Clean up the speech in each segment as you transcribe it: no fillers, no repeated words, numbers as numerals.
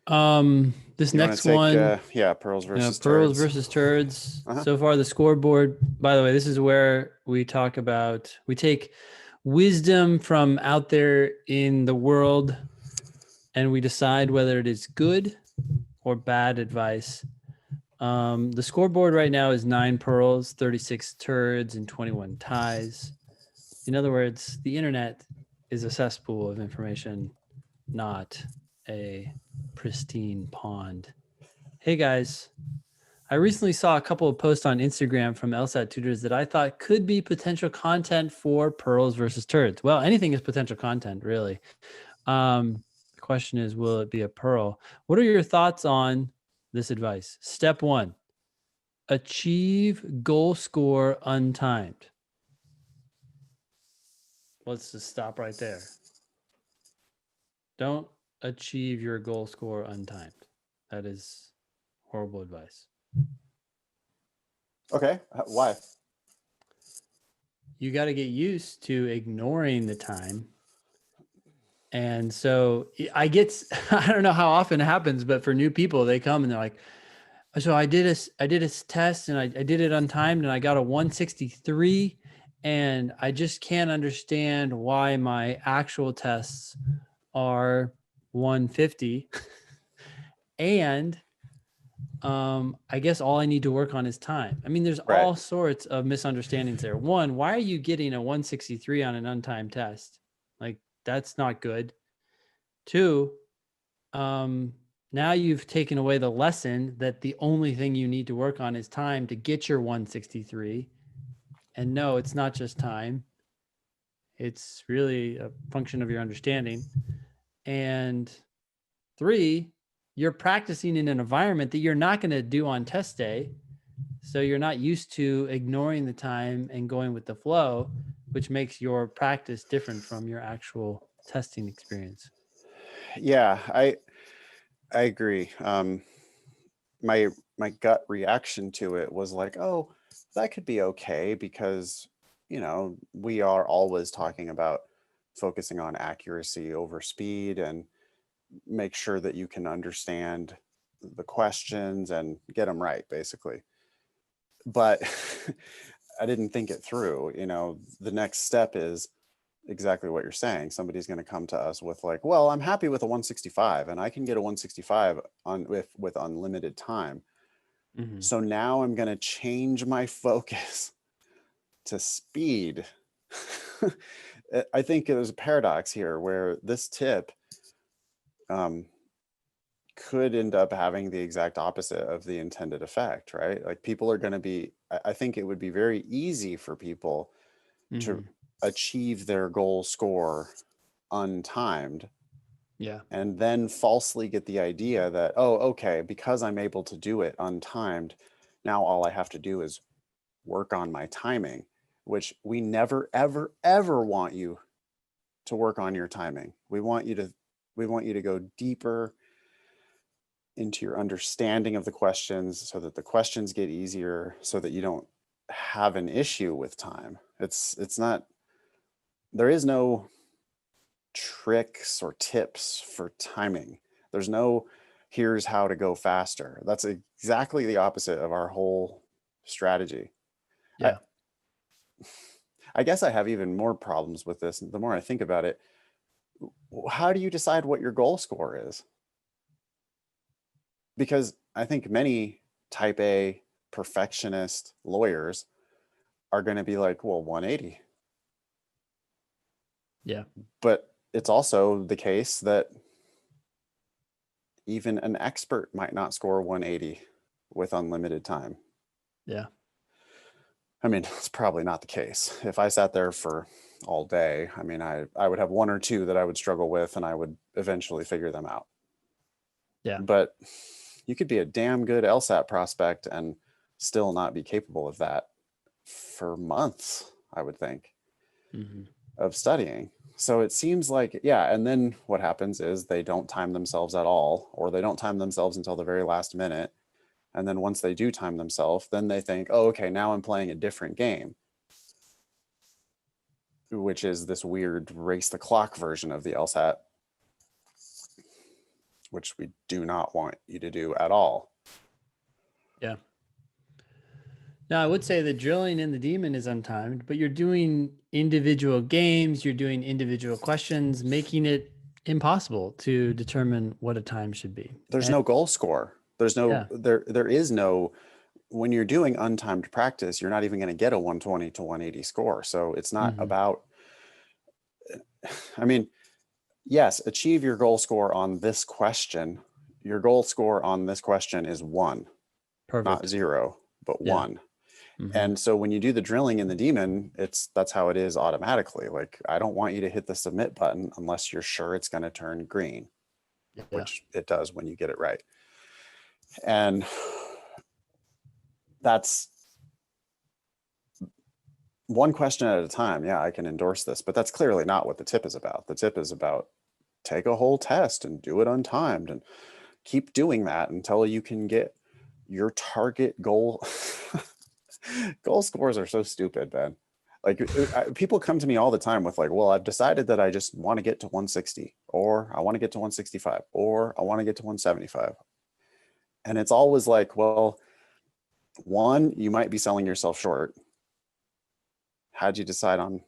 This You want next to take, one, yeah, pearls versus pearls turds? versus turds. Uh-huh. So far, the scoreboard, by the way, this is where we take wisdom from out there in the world and we decide whether it is good or bad advice. The scoreboard right now is 9 pearls, 36 turds, and 21 ties. In other words, the internet is a cesspool of information, not a pristine pond. Hey guys, I recently saw a couple of posts on Instagram from LSAT tutors that I thought could be potential content for pearls versus turds. Well, anything is potential content, really. The question is, will it be a pearl? What are your thoughts on this advice? Step one, achieve goal score untimed. Let's just stop right there. Don't achieve your goal score untimed. That is horrible advice. Okay. Why? You got to get used to ignoring the time. And so I get, I don't know how often it happens, but for new people, they come and they're like, so I did a test and I did it untimed and I got a 163 and I just can't understand why my actual tests are 150. And I guess all I need to work on is time. I mean, there's Right. all sorts of misunderstandings there. One, why are you getting a 163 on an untimed test? Like, that's not good. Two, um, now you've taken away the lesson that the only thing you need to work on is time to get your 163. And no, it's not just time. It's really a function of your understanding. And three, you're practicing in an environment that you're not going to do on test day. So you're not used to ignoring the time and going with the flow, which makes your practice different from your actual testing experience. Yeah, I agree. My my gut reaction to it was like, oh, that could be okay because, we are always talking about focusing on accuracy over speed and make sure that you can understand the questions and get them right, basically. But I didn't think it through. The next step is exactly what you're saying. Somebody's going to come to us with like, well, I'm happy with a 165 and I can get a 165 on with unlimited time. Mm-hmm. So now I'm going to change my focus to speed. I think there's a paradox here where this tip um, could end up having the exact opposite of the intended effect, right? Like people are going to be, I think it would be very easy for people to Mm-hmm. achieve their goal score untimed Yeah. and then falsely get the idea that, oh, okay, because I'm able to do it untimed, now all I have to do is work on my timing, which we never, ever, ever want you to work on your timing. We want you to go deeper into your understanding of the questions so that the questions get easier so that you don't have an issue with time. It's not, there is no tricks or tips for timing. There's no here's how to go faster. That's exactly the opposite of our whole strategy. I, Yeah. I guess I have even more problems with this. The more I think about it, how do you decide what your goal score is? Because I think many type A perfectionist lawyers are going to be like, well, 180. Yeah. But it's also the case that even an expert might not score 180 with unlimited time. Yeah. I mean, it's probably not the case. If I sat there for all day, I mean, I would have one or two that I would struggle with and I would eventually figure them out. Yeah. But you could be a damn good LSAT prospect and still not be capable of that for months, I would think, Mm-hmm. of studying. So it seems like, yeah. And then what happens is they don't time themselves at all, or they don't time themselves until the very last minute. And then once they do time themselves, then they think, oh, okay, now I'm playing a different game, which is this weird race the clock version of the LSAT, which we do not want you to do at all. Yeah. Now, I would say the drilling in the demon is untimed, but you're doing individual games, you're doing individual questions, making it impossible to determine what a time should be. There's no goal score. There's no, Yeah. there is no, when you're doing untimed practice, you're not even going to get a 120 to 180 score. So it's not about, I mean, yes, achieve your goal score on this question. Your goal score on this question is 1, Perfect. not 0, but Yeah. 1. And so when you do the drilling in the demon, that's how it is automatically. Like, I don't want you to hit the submit button unless you're sure it's going to turn green, which it does when you get it right. And that's one question at a time. Yeah, I can endorse this, but that's clearly not what the tip is about. The tip is about take a whole test and do it untimed and keep doing that until you can get your target goal. Goal scores are so stupid, man. Like, people come to me all the time with like, well, I've decided that I just want to get to 160, or I want to get to 165, or I want to get to 175. And it's always like, well, one, you might be selling yourself short. How'd you decide on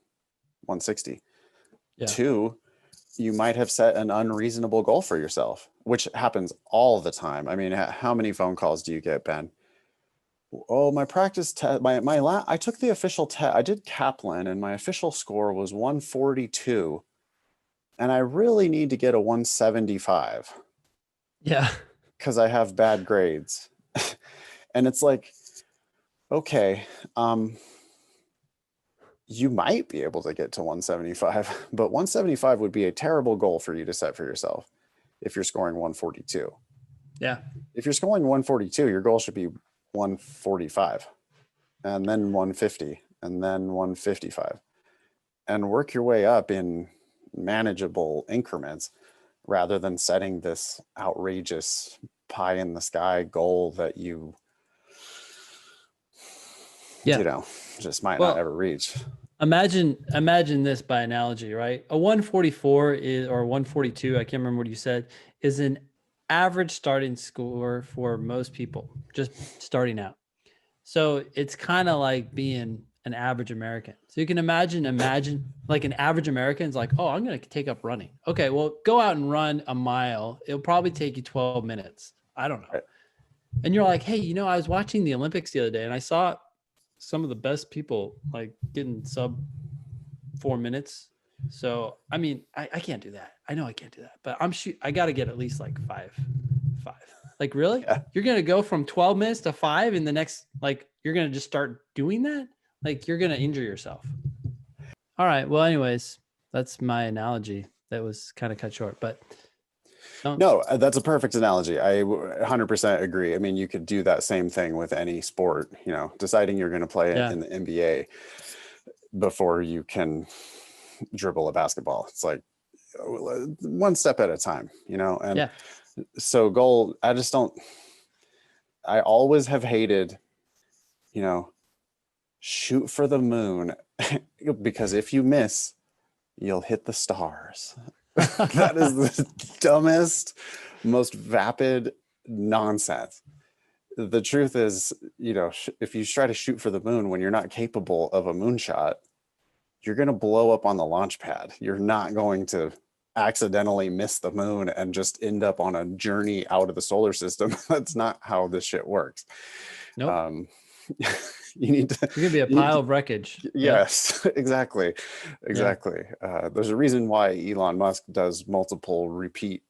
160? Yeah. 2, you might have set an unreasonable goal for yourself, which happens all the time. I mean, how many phone calls do you get, Ben? Oh, my practice test, I took the official test. I did Kaplan and my official score was 142. And I really need to get a 175 Yeah. because I have bad grades. And it's like, okay, you might be able to get to 175, but 175 would be a terrible goal for you to set for yourself if you're scoring 142. Yeah. If you're scoring 142, your goal should be 145, and then 150, and then 155, and work your way up in manageable increments rather than setting this outrageous pie in the sky goal that you just might not ever reach. Imagine this by analogy, right? A 144 is, or 142, I can't remember what you said, is an average starting score for most people just starting out. So it's kind of like being an average American. So you can imagine like an average American is like, oh, I'm going to take up running. Okay, well, go out and run a mile. It'll probably take you 12 minutes. I don't know. Right. And you're like, hey, I was watching the Olympics the other day and I saw some of the best people like getting sub 4 minutes. So, I mean, I can't do that. I know I can't do that, but I got to get at least like five. Like, really? Yeah. You're going to go from 12 minutes to 5 in the next, like, you're going to just start doing that? Like, you're going to injure yourself. All right. Well, anyways, that's my analogy. That was kind of cut short, but no, that's a perfect analogy. I 100% agree. I mean, you could do that same thing with any sport, deciding you're going to play in the NBA before you can dribble a basketball. It's like one step at a time, and so goal, I always have hated, shoot for the moon because if you miss, you'll hit the stars. That is the dumbest, most vapid nonsense. The truth is, if you try to shoot for the moon when you're not capable of a moonshot, you're going to blow up on the launch pad. You're not going to accidentally miss the moon and just end up on a journey out of the solar system. That's not how this shit works. Nope. You need to. You're gonna be a pile of wreckage. Yes, exactly. Yeah. There's a reason why Elon Musk does multiple repeat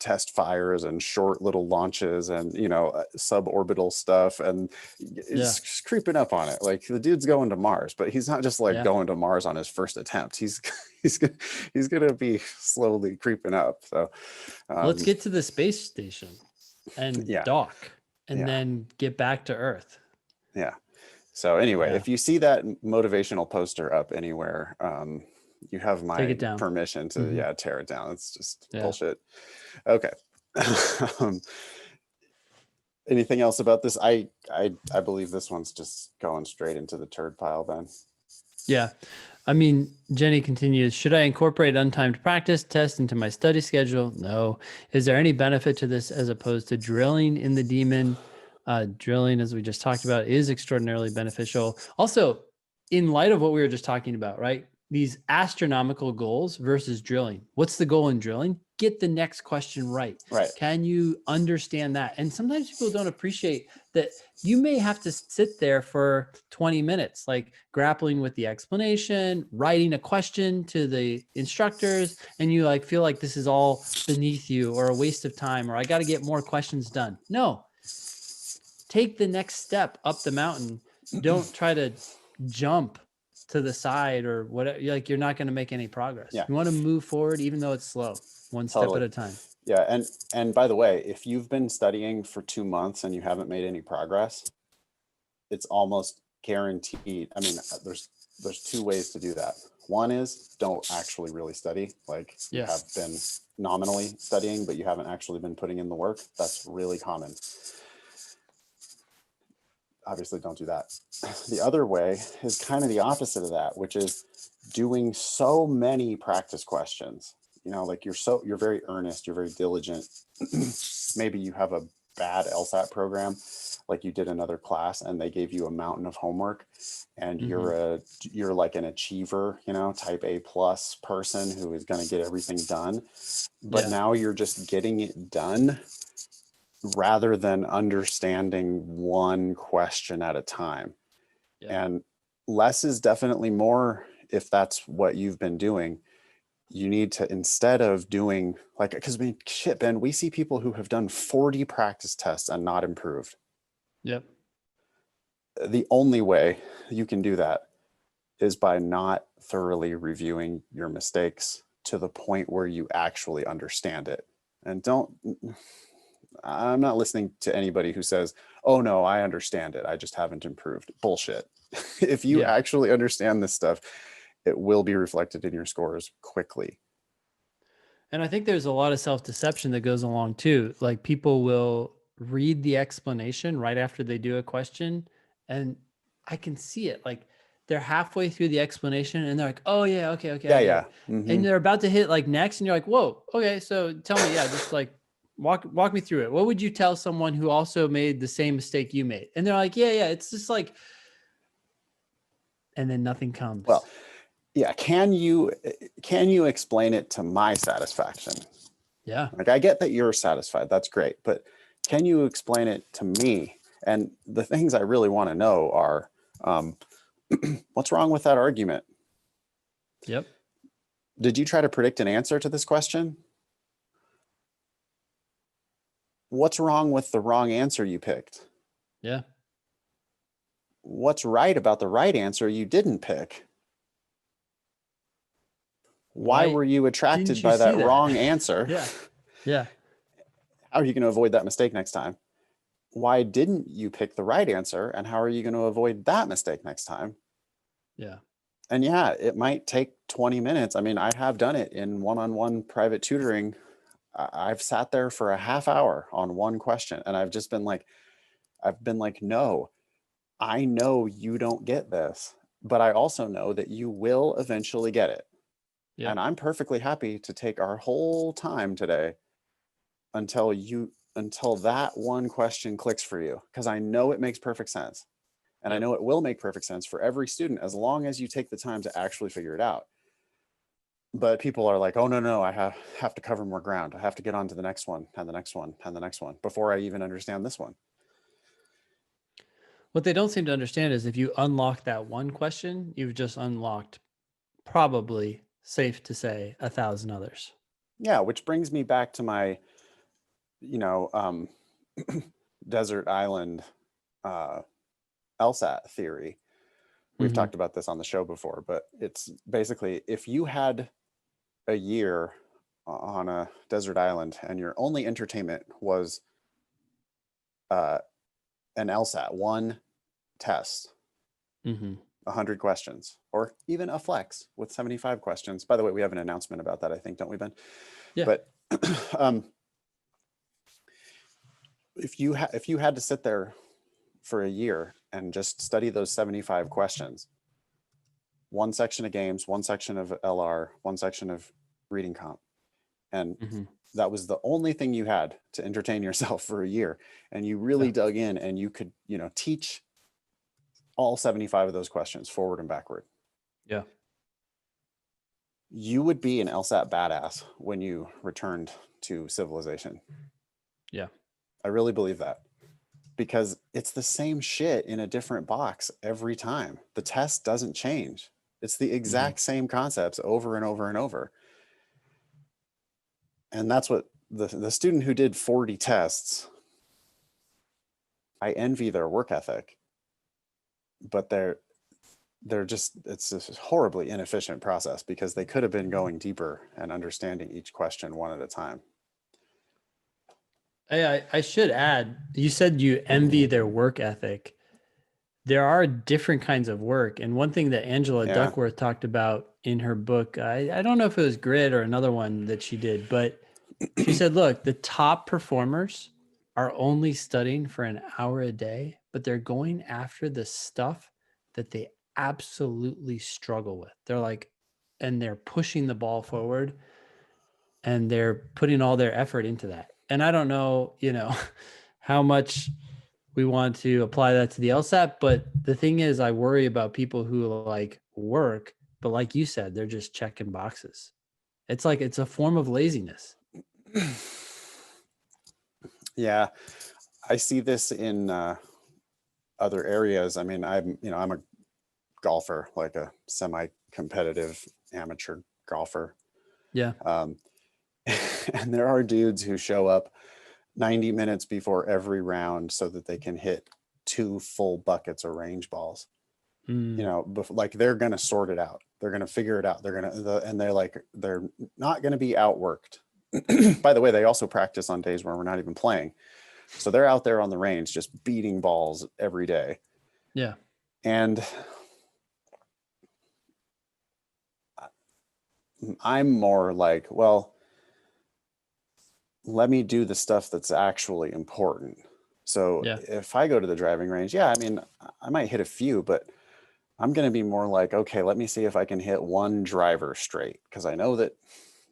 test fires and short little launches and suborbital stuff, and it's creeping up on it. Like, the dude's going to Mars, but he's not just like going to Mars on his first attempt. He's gonna be slowly creeping up. So let's get to the space station and dock and then get back to Earth. Yeah. So anyway, if you see that motivational poster up anywhere, you have my permission to tear it down. It's just bullshit. Okay. Anything else about this? I believe this one's just going straight into the turd pile, Ben. Yeah. I mean, Jenny continues, should I incorporate untimed practice tests into my study schedule? No. Is there any benefit to this as opposed to drilling in the demon? Drilling, as we just talked about, is extraordinarily beneficial. Also, in light of what we were just talking about, right? These astronomical goals versus drilling. What's the goal in drilling? Get the next question right. Right. Can you understand that? And sometimes people don't appreciate that you may have to sit there for 20 minutes, like grappling with the explanation, writing a question to the instructors, and you like feel like this is all beneath you or a waste of time, or I got to get more questions done. No, take the next step up the mountain. Don't try to jump to the side or whatever. Like you're not going to make any progress. Yeah. You want to move forward, even though it's slow, one step Totally. at a time. Yeah. And by the way, if you've been studying for 2 months and you haven't made any progress, it's almost guaranteed. I mean, there's 2 ways to do that. One is don't actually really study. Like you Yeah. have been nominally studying, but you haven't actually been putting in the work. That's really common. Obviously, don't do that. The other way is kind of the opposite of that, which is doing so many practice questions. You know, like you're very earnest, you're very diligent. Maybe you have a bad LSAT program, like you did another class, and they gave you a mountain of homework, and you're like an achiever, you know, type A plus person who is going to get everything done. But now you're just getting it done rather than understanding one question at a time. Yeah. And less is definitely more if that's what you've been doing. You need to, instead of doing like, because I mean, shit, Ben, we see people who have done 40 practice tests and not improved. Yep. The only way you can do that is by not thoroughly reviewing your mistakes to the point where you actually understand it. And I'm not listening to anybody who says, oh no, I understand it, I just haven't improved. Bullshit. If you actually understand this stuff, it will be reflected in your scores quickly. And I think there's a lot of self-deception that goes along too. Like people will read the explanation right after they do a question, and I can see it. Like they're halfway through the explanation and they're like, oh yeah, okay. Yeah. Mm-hmm. And they're about to hit like next, and you're like, whoa, okay, so tell me, just like walk me through it. What would you tell someone who also made the same mistake you made? And they're like, yeah, it's just like, and then nothing comes. Well, yeah. Can you explain it to my satisfaction? Yeah. Like I get that you're satisfied. That's great. But can you explain it to me? And the things I really want to know are, what's wrong with that argument? Yep. Did you try to predict an answer to this question? What's wrong with the wrong answer you picked? Yeah. What's right about the right answer you didn't pick? Why were you attracted by that wrong answer? Yeah. How are you going to avoid that mistake next time? Why didn't you pick the right answer? And how are you going to avoid that mistake next time? Yeah. And yeah, it might take 20 minutes. I mean, I have done it in one-on-one private tutoring. I've sat there for a half hour on one question, and I've been like, no, I know you don't get this, but I also know that you will eventually get it. Yeah. And I'm perfectly happy to take our whole time today until that one question clicks for you, because I know it makes perfect sense. And I know it will make perfect sense for every student as long as you take the time to actually figure it out. But people are like, oh, no, I have to cover more ground. I have to get on to the next one and the next one and the next one before I even understand this one. What they don't seem to understand is if you unlock that one question, you've just unlocked, probably safe to say, 1,000 others. Yeah, which brings me back to my, desert island LSAT theory. We've talked about this on the show before, but it's basically if you had a year on a desert island and your only entertainment was an LSAT, one test, 100 questions, or even a flex with 75 questions. By the way, we have an announcement about that, I think, don't we, Ben? Yeah. But if you had to sit there for a year and just study those 75 questions, one section of games, one section of LR, one section of reading comp. And that was the only thing you had to entertain yourself for a year. And you really dug in and you could, teach all 75 of those questions forward and backward. Yeah. You would be an LSAT badass when you returned to civilization. Yeah. I really believe that, because it's the same shit in a different box every time. The test doesn't change. It's the exact same concepts over and over and over. And that's what the student who did 40 tests, I envy their work ethic, but it's this horribly inefficient process, because they could have been going deeper and understanding each question one at a time. I should add, you said you envy their work ethic. There are different kinds of work. And one thing that Angela Duckworth talked about in her book, I don't know if it was Grit or another one that she did, but she said, look, the top performers are only studying for an hour a day, but they're going after the stuff that they absolutely struggle with. And they're pushing the ball forward, and they're putting all their effort into that. And I don't know, how much we want to apply that to the LSAT, but the thing is, I worry about people who work, but like you said, they're just checking boxes. It's a form of laziness. Yeah, I see this in other areas. I mean, I'm a golfer, like a semi-competitive amateur golfer. Yeah. And there are dudes who show up 90 minutes before every round so that they can hit 2 full buckets of range balls. They're going to sort it out. They're going to figure it out. They're not going to be outworked. By the way, they also practice on days where we're not even playing. So they're out there on the range, just beating balls every day. Yeah. And I'm more like, well, let me do the stuff that's actually important. So if I go to the driving range, I mean, I might hit a few, but I'm going to be more like, okay, let me see if I can hit one driver straight, because I know that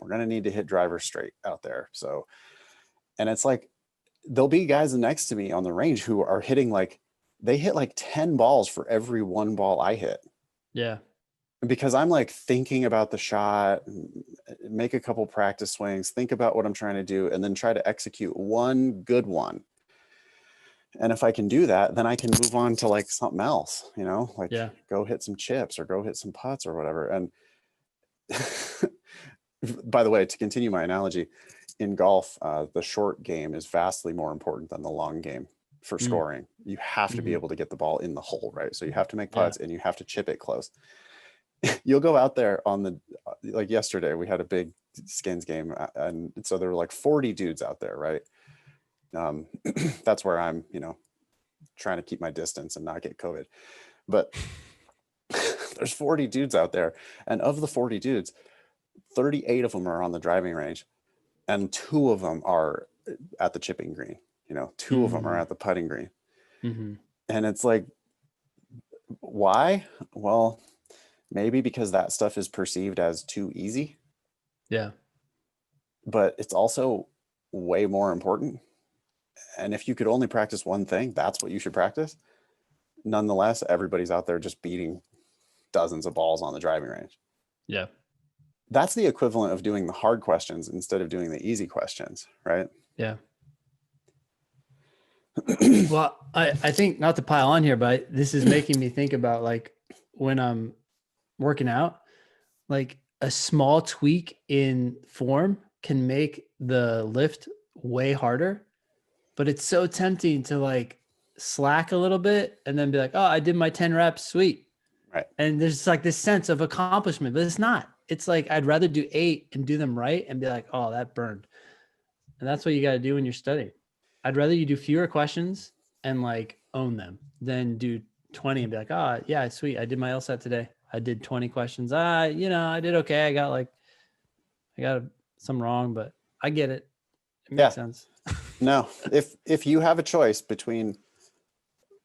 we're going to need to hit driver straight out there. So, and it's like, there'll be guys next to me on the range who are hitting they hit 10 balls for every 1 ball I hit. Yeah. Because I'm thinking about the shot, make a couple practice swings, think about what I'm trying to do, and then try to execute one good one. And if I can do that, then I can move on to something else, go hit some chips or go hit some putts or whatever. And by the way, to continue my analogy, in golf, the short game is vastly more important than the long game for scoring. You have to be able to get the ball in the hole, right? So you have to make putts and you have to chip it close. You'll go out there on the, yesterday, we had a big skins game. And so there were 40 dudes out there, right? That's where I'm, trying to keep my distance and not get COVID. But there's 40 dudes out there. And of the 40 dudes, 38 of them are on the driving range. And 2 of them are at the chipping green, 2 of them are at the putting green. And it's why? Well, maybe because that stuff is perceived as too easy. Yeah. But it's also way more important. And if you could only practice one thing, that's what you should practice. Nonetheless, everybody's out there just beating dozens of balls on the driving range. Yeah. That's the equivalent of doing the hard questions instead of doing the easy questions, right? Yeah. Well, I think, not to pile on here, but this is making me think about when I'm working out, a small tweak in form can make the lift way harder, but it's so tempting to slack a little bit and then be like, oh, I did my 10 reps, sweet. Right. And there's this sense of accomplishment, but it's not. It's I'd rather do 8 and do them right and be like, oh, that burned. And that's what you got to do when you're studying. I'd rather you do fewer questions and own them than do 20 and be like, oh yeah, sweet, I did my LSAT today. I did 20 questions. I did okay. I got some wrong, but I get it. It makes sense. No, if you have a choice between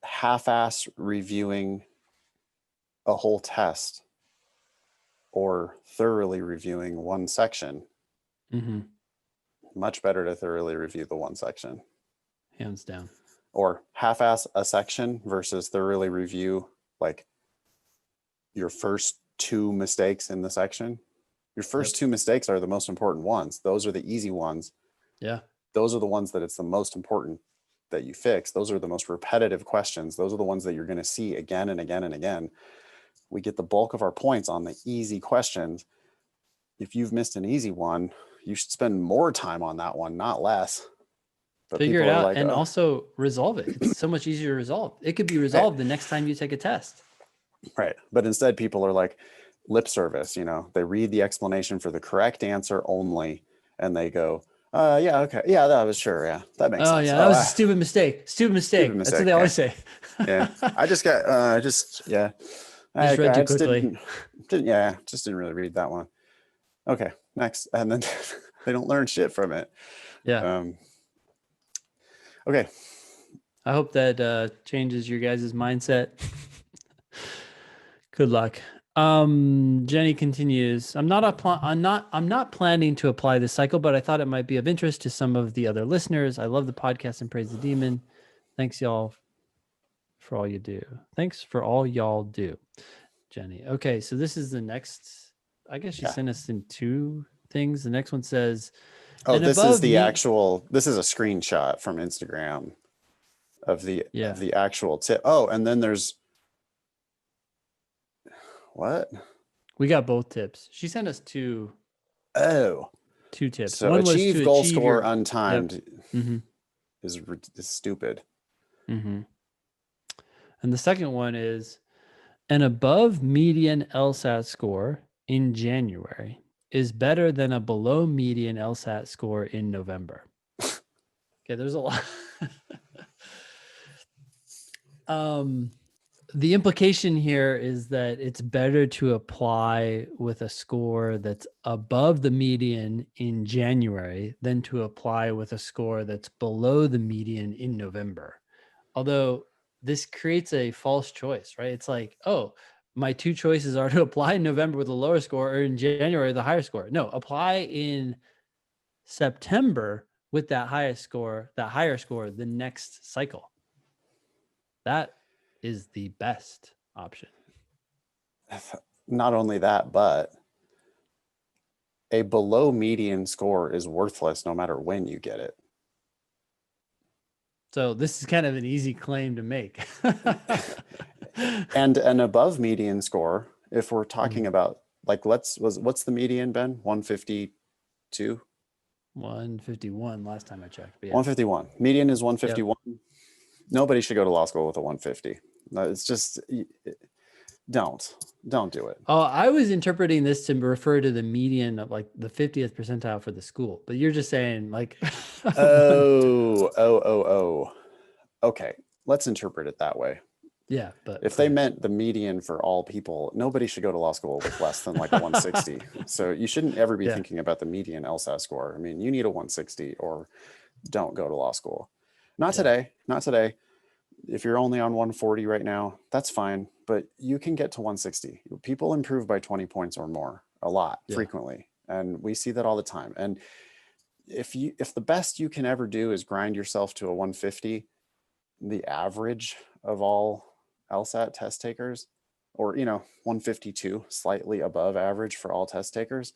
half-ass reviewing a whole test or thoroughly reviewing one section. Mm-hmm. Much better to thoroughly review the one section. Hands down. Or half-ass a section versus thoroughly review like your first two mistakes in the section. Your first two mistakes are the most important ones. Those are the easy ones. Yeah. Those are the ones that it's the most important that you fix. Those are the most repetitive questions. Those are the ones that you're going to see again and again and again. We get the bulk of our points on the easy questions. If you've missed an easy one, you should spend more time on that one, not less. But Figure it people are out like, and oh, also resolve it. It's so much easier to resolve. It could be resolved the next time you take a test. right. But instead, people are like lip service. They read the explanation for the correct answer only, and they go, yeah, okay, yeah, that was sure, yeah, that makes Oh sense. yeah, that Oh, was a stupid mistake. Stupid stupid mistake. That's what mistake. they Yeah, always say. yeah. I just got, yeah. You just read too just quickly. just didn't really read that one. Okay, next, and then they don't learn shit from it. Yeah. Okay. I hope that changes your guys' mindset. Good luck. Jenny continues. I'm not planning to apply this cycle, but I thought it might be of interest to some of the other listeners. I love the podcast and praise the demon. Thanks y'all for all you do. Thanks for all y'all do, Jenny. Okay, so this is the next. I guess she sent us in two things. The next one says, Oh, and this is above the me. actual. This is a screenshot from Instagram of the Yeah. actual tip. Oh, and then there's what? We got both tips. She sent us two tips. So One was to goal achieve score your untimed is is stupid. And the second one is an above median LSAT score in January is better than a below median LSAT score in November. Okay, there's a lot. The implication here is that it's better to apply with a score that's above the median in January than to apply with a score that's below the median in November. Although this creates a false choice, right? It's like, oh, my two choices are to apply in November with a lower score or in January with a higher score. No, apply in September with that higher score the next cycle. That is the best option. Not only that, but a below median score is worthless no matter when you get it. So this is kind of an easy claim to make. And an above median score, if we're talking about like what's the median, Ben? 152? 151 last time I checked. Yeah. 151. Median is 151. Yep. Nobody should go to law school with a 150. It's just don't do it. Oh, I was interpreting this to refer to the median of like the 50th percentile for the school, but you're just saying like oh. Okay, let's interpret it that way. Yeah, but if they meant the median for all people, nobody should go to law school with less than like a 160. So you shouldn't ever be thinking about the median LSAT score. I mean, you need a 160 or don't go to law school. Not today. If you're only on 140 right now, that's fine, but you can get to 160. People improve by 20 points or more a lot frequently, and we see that all the time. And if the best you can ever do is grind yourself to a 150, the average of all LSAT test takers, or 152, slightly above average for all test takers.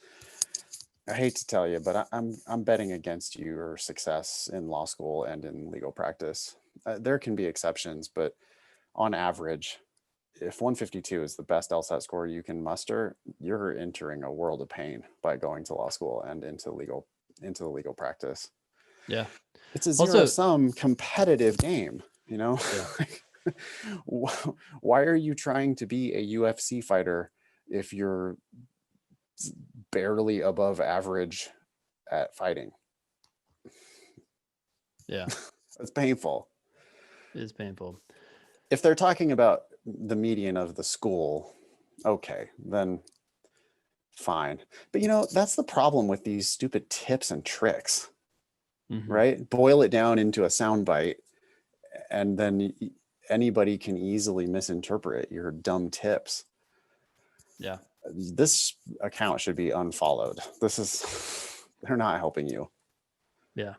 I hate to tell you, but I'm betting against your success in law school and in legal practice. There can be exceptions, but on average, if 152 is the best LSAT score you can muster, you're entering a world of pain by going to law school and into the legal practice. Yeah, it's a zero-sum competitive game. Yeah. Why are you trying to be a UFC fighter if you're barely above average at fighting? Yeah. It's painful. It is painful. If they're talking about the median of the school, okay, then fine. But that's the problem with these stupid tips and tricks, right? Boil it down into a soundbite, and then anybody can easily misinterpret your dumb tips. Yeah. this account should be unfollowed. This is, they're not helping you. Yeah.